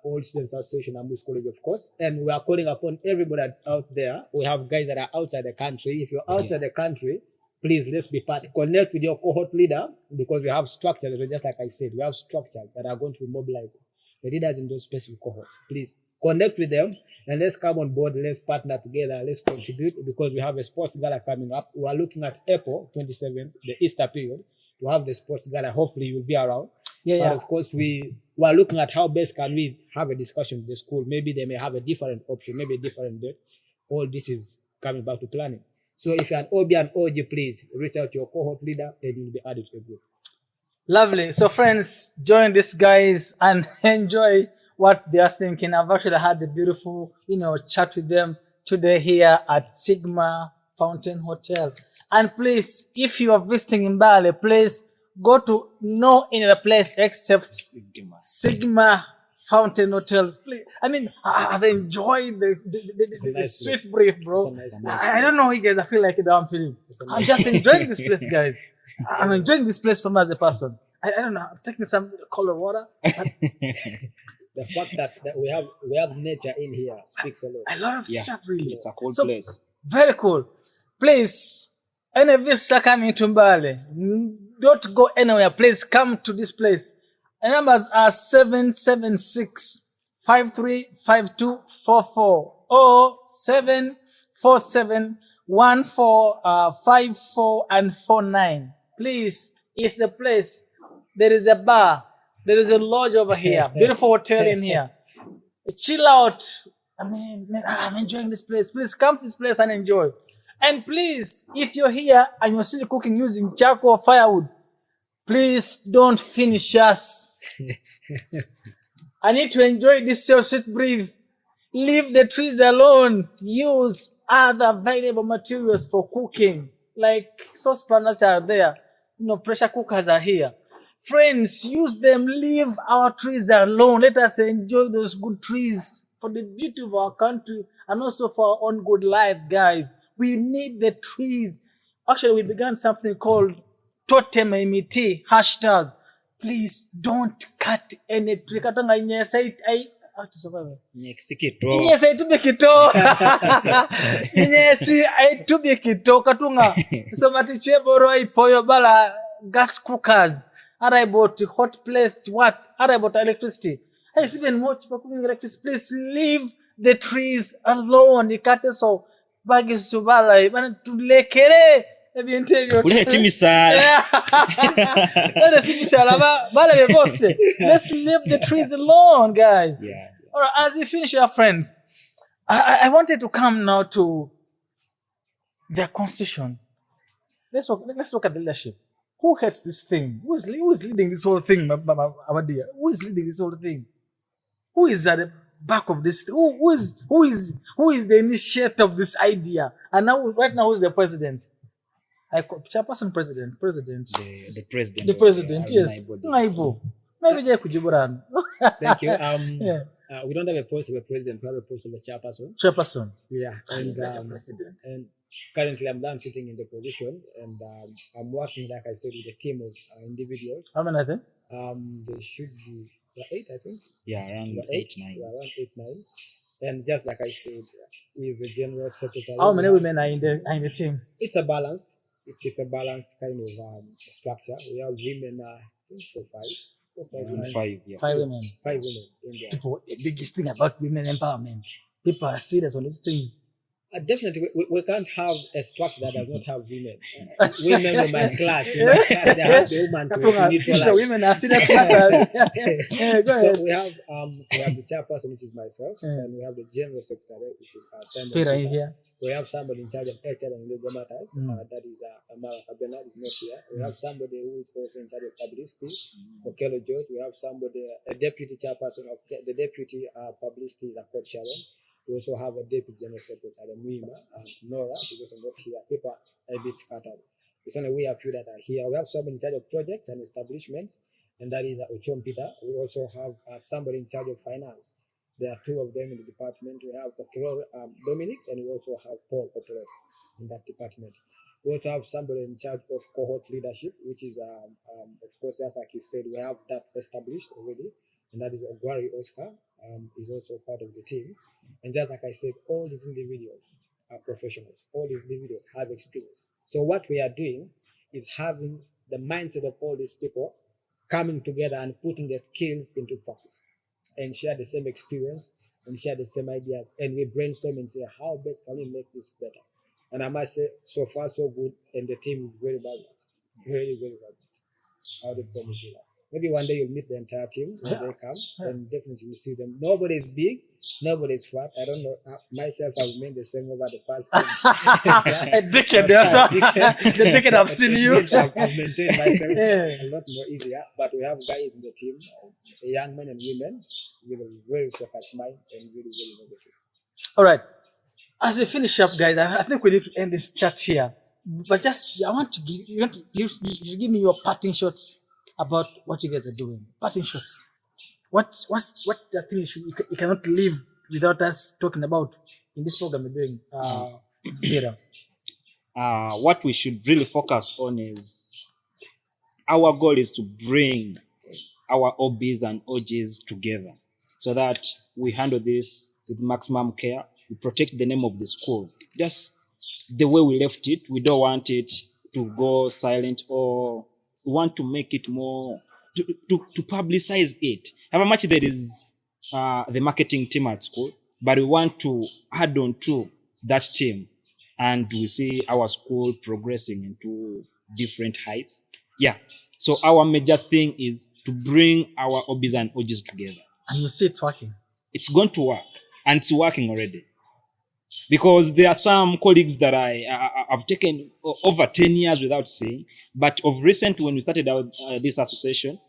Old Students Association, Amus College, of course. And we are calling upon everybody that's out there. We have guys that are outside the country. If you're outside the country, please, let's be part. Connect with your cohort leader, because we have structures. Just like I said, we have structures that are going to be mobilizing the leaders in those specific cohorts. Please connect with them and let's come on board. Let's partner together. Let's contribute, because we have a sports gala coming up. We are looking at April 27th, the Easter period, to have the sports gala. Hopefully, you'll be around. But of course, we are looking at how best can we have a discussion with the school. Maybe they may have a different option, maybe a different date. All this is coming back to planning. So if you're an OB and OG, please reach out to your cohort leader and you'll be added to the group. Lovely. So friends, join these guys and enjoy what they are thinking. I've actually had a beautiful, chat with them today here at Sigma Fountain Hotel. And please, if you are visiting in Bali, please go to no any other place except Sigma Fountain Hotels. Please, I mean, I've enjoyed the sweet brief, bro. I don't know, you guys. I feel like I'm feeling. I'm just enjoying this place, guys. I'm enjoying this place from as a person. I don't know. I'm taking some cold water. The fact that we have nature in here speaks a lot. A lot of stuff, really. It's a cool place. Very cool. Please, any visitor coming to Mbale, don't go anywhere. Please come to this place. The numbers are 776-535244 or 747-1454 Please, it's the place. There is a bar. There is a lodge over here. Beautiful hotel in here. Chill out. I mean, man, I'm enjoying this place. Please come to this place and enjoy. And please, if you're here and you're still cooking using charcoal or firewood, please don't finish us. I need to enjoy this sweet breeze. Leave the trees alone. Use other valuable materials for cooking. Like saucepans are there. Pressure cookers are here. Friends, use them. Leave our trees alone. Let us enjoy those good trees for the beauty of our country and also for our own good lives, guys. We need the trees. Actually, we began something called Totem MT hashtag. Please don't cut any tree. Katonga inyesa inyesa itubekito. Inyesi itubekito katunga. So matiche boro ipoyo bala gas cookers. Are about hot plates? What? Are about electricity? I even watch people cooking electricity. Please leave the trees alone. Ikate so bagi subala ibana tulekere. Let's leave the trees alone, guys. Yeah. All right, as we finish, our friends, I wanted to come now to their constitution. Let's look at the leadership. Who heads this thing? Who is leading this whole thing, my dear? Who is leading this whole thing? Who is at the back of this? Who is the initiator of this idea? And right now, who is the president? Chairperson, president. The president. The president, yes. Naibu. Maybe they could jiburan. Thank you. We don't have a post of a president. We have a post of a chairperson. Chairperson. Yeah. And currently, I'm sitting in the position, and I'm working, like I said, with a team of individuals. How many are there? There should be 8, I think. Yeah, around 8, 9. Yeah, around 8, 9. And just like I said, he's the general secretary. How many women are in the team? It's a balanced. It's a balanced kind of structure. We have women, I think, 4, 5. or five Even women. 5, yeah. 5 women. 5 women in there. People, the biggest thing about women empowerment. People are serious on these things. Definitely, we can't have a structure that does not have women. Women we might clash. We might clash. There has to be woman to neutralize. The women are serious matters. Go ahead. So we have the chairperson, which is myself, and we have the general secretary, which is Simon. Peter in here. We have somebody in charge of HR and legal matters. That is Amara Bernard is not here. We have somebody who is also in charge of publicity, Okello George. We have somebody, a deputy chairperson of the deputy publicity is Coach Sharon. We also have a deputy general secretary, Muima, Nora. She's also not here. People are a bit scattered. It's only we a few that are here. We have somebody in charge of projects and establishments, and that is Ochom Peter. We also have somebody in charge of finance. There are 2 of them in the department. We have Dominic, and we also have Paul Opero in that department. We also have somebody in charge of cohort leadership, which is, of course, just like you said, we have that established already, and that is Ogwari Oscar, is also part of the team. And just like I said, all these individuals are professionals. All these individuals have experience. So what we are doing is having the mindset of all these people coming together and putting their skills into practice and share the same experience and share the same ideas. And we brainstorm and say, how best can we make this better? And I must say, so far, so good. And the team is very vibrant. Very, very vibrant. I would promise you that. Maybe one day you'll meet the entire team when they come, and definitely you'll see them. Nobody's big, nobody's fat. I don't know. Myself, I've remained the same over the past a decade. The decade I've seen you. I've maintained myself a lot more easier. But we have guys in the team, young men and women, with a very focused mind and really, really negative. All right. As we finish up, guys, I think we need to end this chat here. But just, I want to give you give me your parting shots about what you guys are doing. Parting shots. What's the thing you cannot live without us talking about in this program we're doing? Peter. What we should really focus on is our goal is to bring our OBs and OGs together so that we handle this with maximum care. We protect the name of the school. Just the way we left it, we don't want it to go silent, or we want to make it more, to publicize it. However much there is the marketing team at school, but we want to add on to that team, and we see our school progressing into different heights. Yeah. So our major thing is to bring our OBs and OGs together. And you see it's working. It's going to work, and it's working already. Because there are some colleagues that I've taken over 10 years without seeing, but of recent, when we started this association,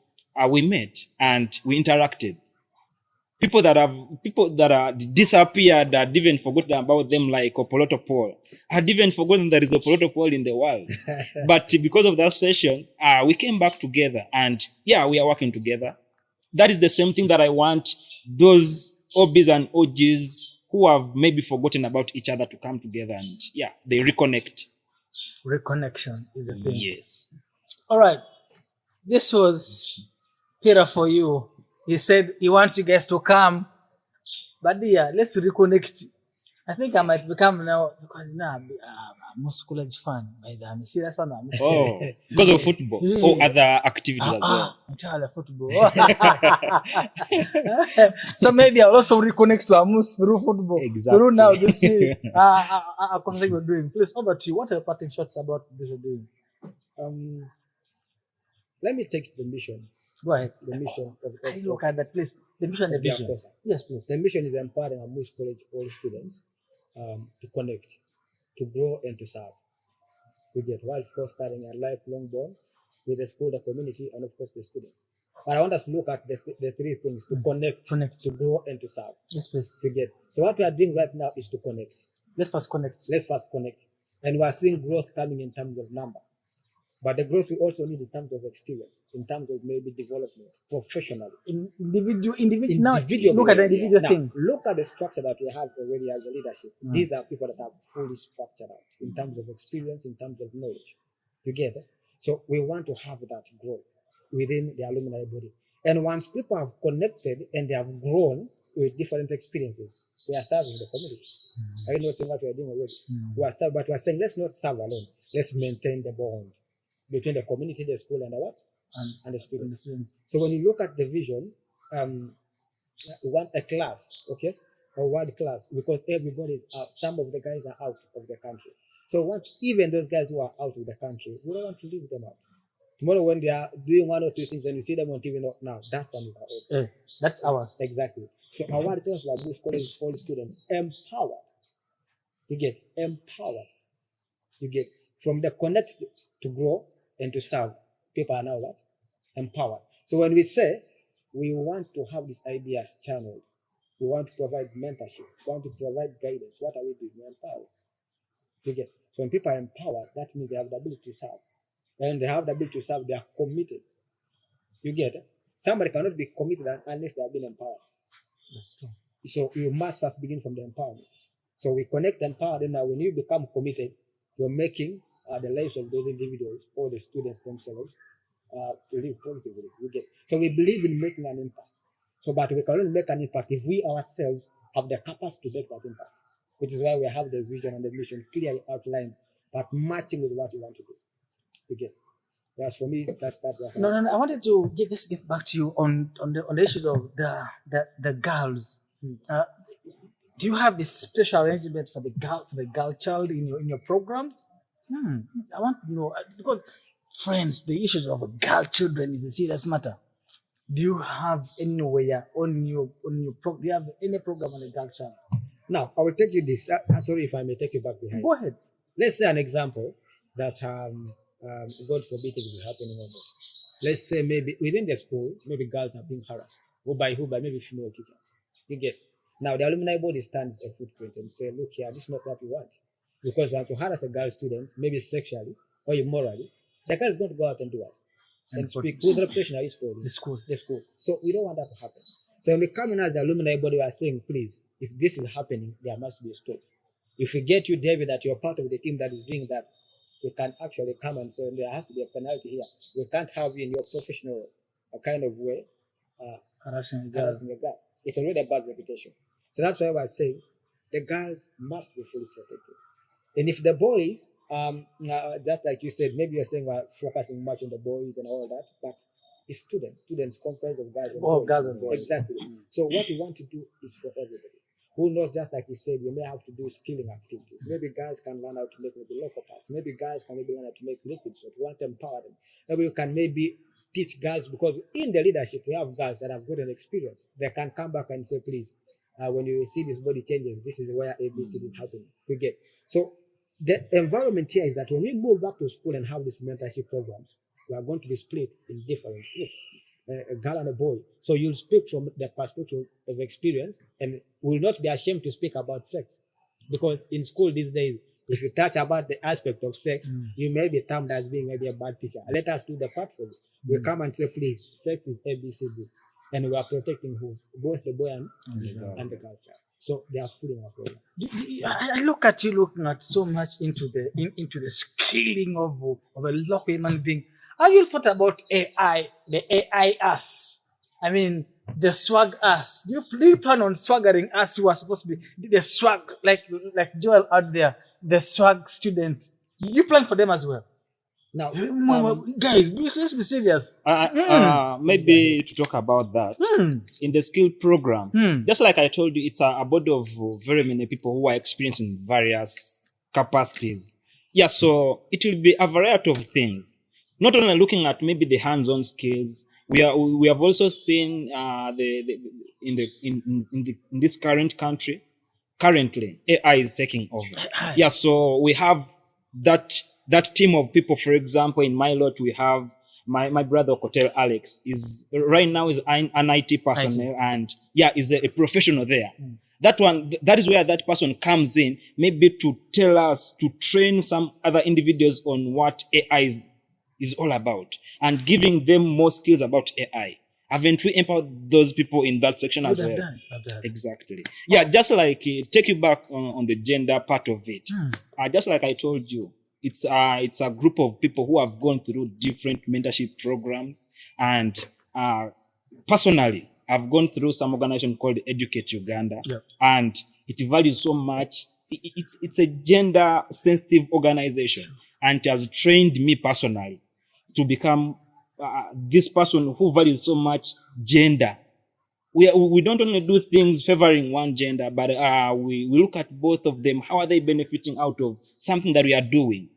we met and we interacted. People that are disappeared, had even forgotten about them, like Opoloto Paul. Had even forgotten there is Opoloto Paul in the world. But because of that session, we came back together, and yeah, we are working together. That is the same thing that I want those OBs and OGs who have maybe forgotten about each other to come together, and yeah, they reconnect. Reconnection is a thing. Yes. All right. This was Peter for you. He said he wants you guys to come, but yeah, let's reconnect. I think I might become now, because now I'm Amus College fan by the way. See, that's one. Oh, because of football or other activities as well. Entirely football. So maybe I'll also reconnect to Amus through football. Exactly. Through now this conversation we're doing. Please, over to you. What are your parting shots about this we're doing? Let me take the mission. Go ahead. The mission of I look at that, please. The mission and the vision. Yes, please. The mission is empowering Amus College all students to connect, to grow, and to serve. We get while fostering a lifelong bond with the school, the community, and of course the students. But I want us to look at the 3 things: to connect, to grow, and to serve. Yes, please. We get. So what we are doing right now is to connect. Let's first connect. And we are seeing growth coming in terms of number. But the growth we also need in terms of experience, in terms of maybe development, professionally. Individual. Now, look at the individual thing. Look at the structure that we have already as a leadership. These are people that are fully structured out in terms of experience, in terms of knowledge. You get it? So we want to have that growth within the alumni body. And once people have connected and they have grown with different experiences, we are serving the community. I know saying what we are doing already. We are serving, but we are saying let's not serve alone. Let's maintain the bond between the community, the school, and the what? and the And students. the students. So when you look at the vision, we want a class, okay, or one class, because everybody is out. Some of the guys are out of the country. So what? Even those guys who are out of the country, we don't want to leave them out. Tomorrow, when they are doing one or two things, when you see them on TV, not now, that one is our own. That's ours. Exactly. So I want to tell you Amus College is all students empowered. You get empowered. You get from the connect to grow and to serve. People are now what? Empowered. So when we say we want to have these ideas channeled, we want to provide mentorship, we want to provide guidance, what are we doing? We're empowered. You get. So when people are empowered, that means they have the ability to serve. And they have the ability to serve, they are committed. You get it? Somebody cannot be committed unless they have been empowered. That's true. So you must first begin from the empowerment. So we connect empowered, and now when you become committed, you're making the lives of those individuals or the students themselves to live positively. You get. So we believe in making an impact. So, but we can only make an impact if we ourselves have the capacity to make that impact, which is why we have the vision and the mission clearly outlined, but matching with what we want to do. You get. Yes, for me, that's that. No. I wanted to just get back to you on the issue of the girls. Do you have a special arrangement for the girl child in your programs? I want to know because friends, the issue of girl children is a serious matter. Do you have anywhere on your do you have any program on the girl child? Now, I will take you this. Sorry if I may take you back behind. Go ahead. Let's say an example that God forbid it will happen in this. Let's say maybe within the school, maybe girls are being harassed. Who by maybe female teachers. You get. Now the alumni body stands a footprint and say, look here, this is not what we want. Because once you harass a girl student, maybe sexually or immorally, the girl is going to go out and do it. And speak. Whose reputation are you spoiling? The school. The school. So we don't want that to happen. So when we come in as the alumni body, we are saying, please, if this is happening, there must be a stop. If we get you, David, that you're part of the team that is doing that, we can actually come and say there has to be a penalty here. We can't have you in your professional kind of way Harassing a girl. It's already a bad reputation. So that's why I was saying the girls must be fully protected. And if the boys, just like you said, maybe you're saying we're focusing much on the boys and all that, but it's students comprised of guys and boys. Girls and boys. Exactly. So what we want to do is for everybody. Who knows, just like you said, we may have to do skilling activities. Maybe guys can learn how to make maybe local parts. Maybe guys can maybe learn how to make liquid soap. We want to empower them. Maybe we can maybe teach girls, because in the leadership, we have girls that have got an experience. They can come back and say, please, when you see this body changes, this is where ABC is happening. You get. So the environment here is that when we move back to school and have these mentorship programs, we are going to be split in different groups. A girl and a boy. So you'll speak from the perspective of experience and will not be ashamed to speak about sex. Because in school these days, if you touch about the aspect of sex, you may be termed as being maybe a bad teacher. Let us do the part for you. We come and say, please, sex is ABCD. And we are protecting who? Both the boy and the girl child. So they are fully in our program. I look at you looking at so much into the scaling of a local human being. Have you thought about AI, the AI us? I mean, the swag us. Do you plan on swaggering us who are supposed to be the swag, like Joel out there, the swag student? Do you plan for them as well? Now, guys, let's be serious. Maybe to talk about that in the skill program, just like I told you, it's a body of very many people who are experiencing various capacities. Yeah, so it will be a variety of things. Not only looking at maybe the hands-on skills, we have also seen in this currently AI is taking over. Yeah, so we have that team of people. For example, in my lot, we have my brother Kotel Alex is right now is an IT personnel and is a professional there. That is where that person comes in, maybe to tell us, to train some other individuals on what AI is all about and giving them more skills about AI. Haven't we empowered those people in that section as well? Exactly. Yeah, just like take you back on the gender part of it. Just like I told you, it's a group of people who have gone through different mentorship programs, and personally, I've gone through some organization called Educate Uganda, and it values so much. It's a gender sensitive organization, and it has trained me personally to become this person who values so much gender. We don't only do things favoring one gender, but we look at both of them. How are they benefiting out of something that we are doing?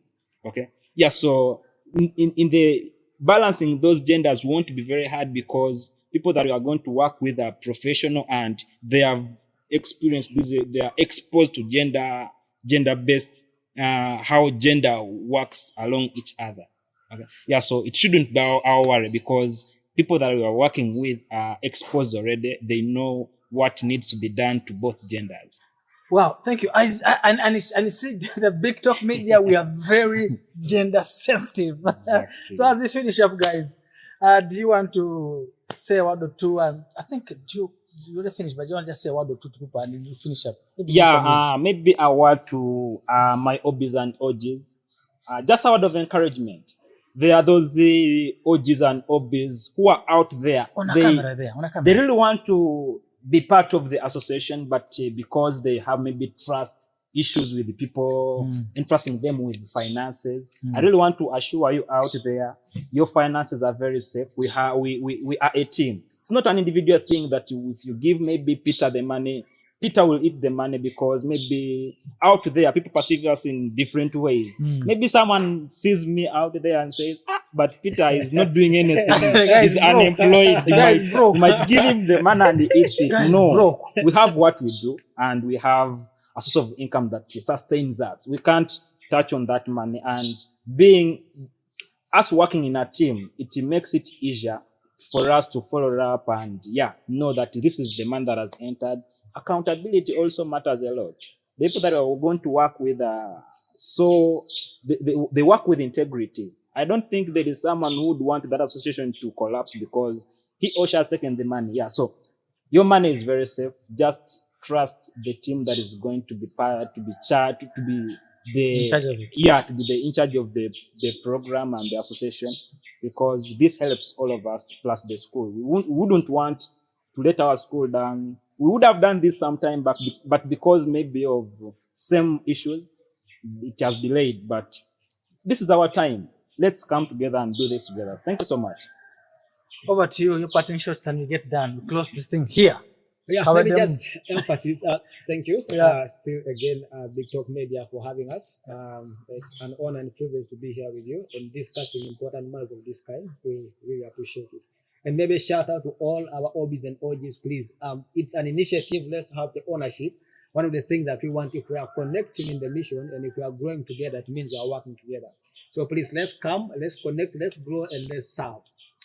Okay. Yeah. So in the balancing those genders won't be very hard because people that we are going to work with are professional and they have experienced this. They are exposed to gender based how gender works along each other. Okay. Yeah. So it shouldn't be our worry because people that we are working with are exposed already. They know what needs to be done to both genders. Wow, thank you. And you see, the Big Talk Media, we are very gender sensitive. Exactly. So as we finish up, guys, do you want to say a word or two? And I think you already finished, but you want to just say a word or two to people and then you finish up. Maybe a word to my OBs and OGs. Just a word of encouragement. There are those OGs and OBs who are out there. They really want to be part of the association, but because they have maybe trust issues with the people, entrusting them with finances. I really want to assure you out there, your finances are very safe. We are a team. It's not an individual thing that if you give maybe Peter the money, Peter will eat the money because maybe out there people perceive us in different ways. Maybe someone sees me out there and says, but Peter is not doing anything. He's unemployed. You might give him the money and he eats it. No, we have what we do and we have a source of income that sustains us. We can't touch on that money, and being us working in a team, it makes it easier for us to follow up and know that this is the man that has entered. Accountability also matters a lot. The people that are going to work with, so they work with integrity. I don't think there is someone who would want that association to collapse because he or she has taken the money. Yeah, so your money is very safe. Just trust the team that is going to be in charge of the program and the association, because this helps all of us plus the school. We wouldn't want to let our school down. We would have done this sometime back, but because maybe of same issues, it has delayed. But this is our time. Let's come together and do this together. Thank you so much. Over to you, your parting shots, and we get done. We close this thing here. Maybe just emphasis. Thank you. Still again, Big Talk Media for having us. It's an honor and privilege to be here with you and discussing important matters of this kind. We really appreciate it. And maybe shout out to all our OBs and OGs, please. It's an initiative. Let's have the ownership. One of the things that we want, if we are connecting in the mission and if we are growing together, it means we are working together. So please, let's come, let's connect, let's grow, and let's serve.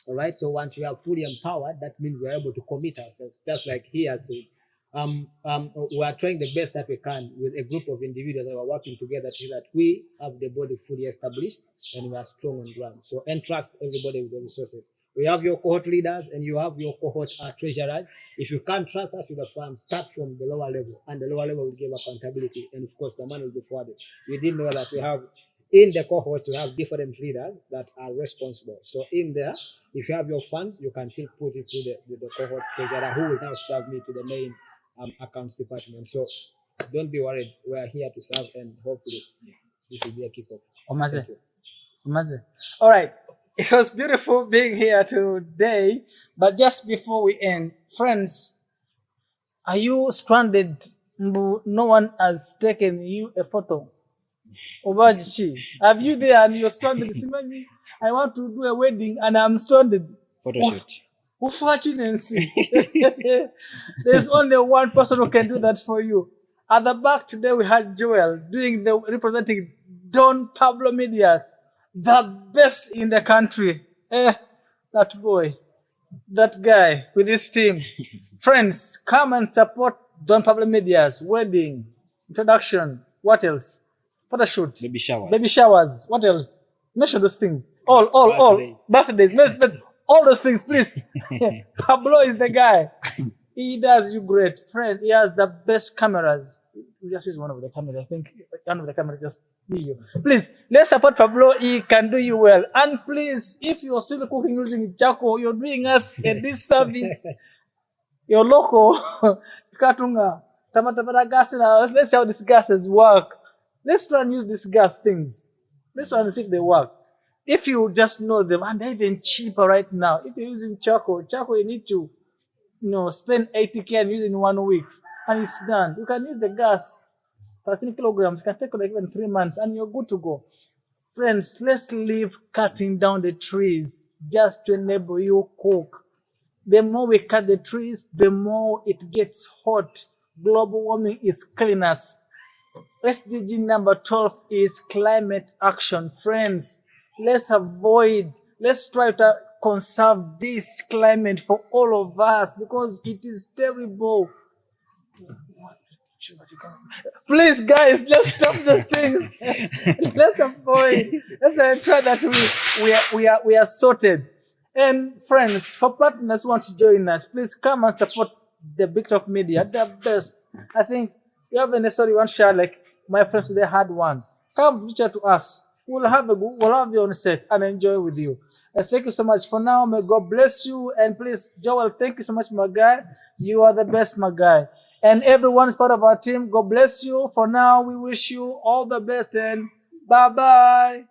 All right. So once we are fully empowered, that means we are able to commit ourselves, just like he has said. We are trying the best that we can with a group of individuals that are working together so that we have the body fully established and we are strong on ground. So entrust everybody with the resources. We have your cohort leaders and you have your cohort treasurers. If you can't trust us with the funds, start from the lower level, and the lower level will give accountability. And of course, the money will be forwarded. We did know that we have in the cohorts, we have different leaders that are responsible. So in there, if you have your funds, you can still put it through the cohort treasurer who will now serve me to the main accounts department. So don't be worried. We are here to serve, and hopefully this will be a kickoff. Omaze. All right. It was beautiful being here today. But just before we end, friends, are you stranded? No one has taken you a photo. Obajichi, have you there and you're stranded? I want to do a wedding and I'm stranded. Photo shoot. There's only one person who can do that for you. At the back today, we had Joel representing Don Pablo Medias, the best in the country. That boy, that guy with his team. Friends, come and support Don Pablo Medias wedding, introduction. What else? Photo shoot. Baby showers. What else? Mention those things. All. Birthdays. All those things, please. Pablo is the guy. He does you great. Friend, he has the best cameras. We just use one of the cameras. I think one of the cameras just be you. Please, let's support Pablo. He can do you well. And please, if you're still cooking using charcoal, you're doing us a disservice. You're local. Katunga. Tamata gas. Let's see how these gases work. Let's try and use these gas things. Let's try and see if they work. if you just know them, and they're even cheaper right now. If you're using charcoal, you need to, spend 80K and use it in 1 week, and it's done. You can use the gas, 13 kilograms. You can take like even 3 months, and you're good to go. Friends, let's leave cutting down the trees just to enable you cook. The more we cut the trees, the more it gets hot. Global warming is killing us. SDG number 12 is climate action. Friends, let's try to conserve this climate for all of us because it is terrible. Please, guys, let's stop those things. Let's try that we are sorted. And friends, for partners who want to join us, please come and support the Big Talk Media. The best. I think you have any story you want to share, like my friends they had one. Come reach out to us. We'll have you on set and enjoy with you. And thank you so much for now. May God bless you. And please, Joel, thank you so much, my guy. You are the best, my guy. And everyone is part of our team. God bless you. For now, we wish you all the best and bye-bye.